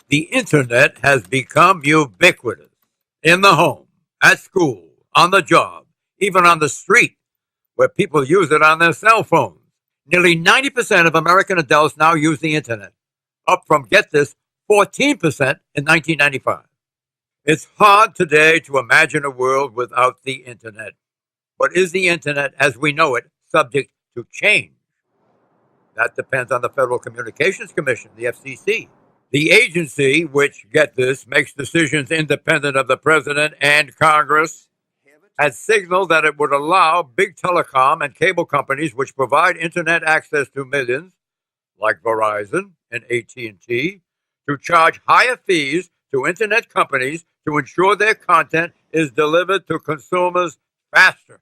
The internet has become ubiquitous in the home, at school, on the job, even on the street, where people use it on their cell phones. Nearly 90% of American adults now use the internet, up from, get this, 14% in 1995. It's hard today to imagine a world without the internet. But is the internet, as we know it, subject to change? That depends on the Federal Communications Commission, the FCC. The agency, which, get this, makes decisions independent of the president and Congress, has signaled that it would allow big telecom and cable companies which provide internet access to millions, like Verizon and AT&T, to charge higher fees to internet companies to ensure their content is delivered to consumers faster.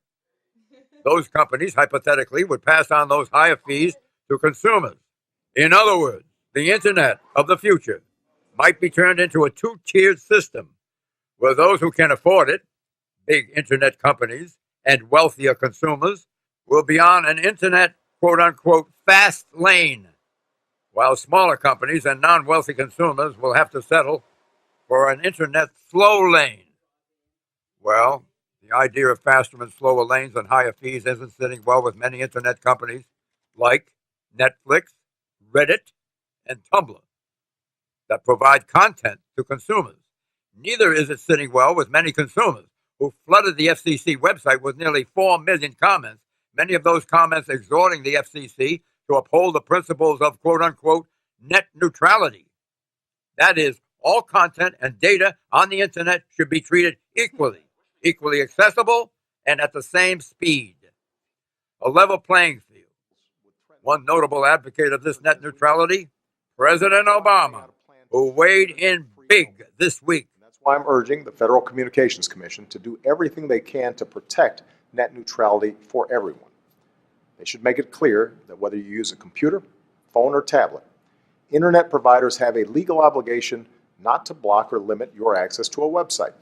Those companies, hypothetically, would pass on those higher fees to consumers. In other words, the internet of the future might be turned into a two-tiered system where those who can afford it, big internet companies, and wealthier consumers, will be on an internet quote-unquote fast lane, while smaller companies and non-wealthy consumers will have to settle for an internet slow lane. Well, the idea of faster and slower lanes and higher fees isn't sitting well with many internet companies like Netflix, Reddit, and Tumblr that provide content to consumers. Neither is it sitting well with many consumers who flooded the FCC website with nearly 4 million comments, many of those comments exhorting the FCC to uphold the principles of quote-unquote net neutrality. That is, all content and data on the internet should be treated equally accessible, and at the same speed. A level playing field. One notable advocate of this net neutrality, President Obama, who weighed in big this week. That's why I'm urging the Federal Communications Commission to do everything they can to protect net neutrality for everyone. They should make it clear that whether you use a computer, phone, or tablet, internet providers have a legal obligation not to block or limit your access to a website.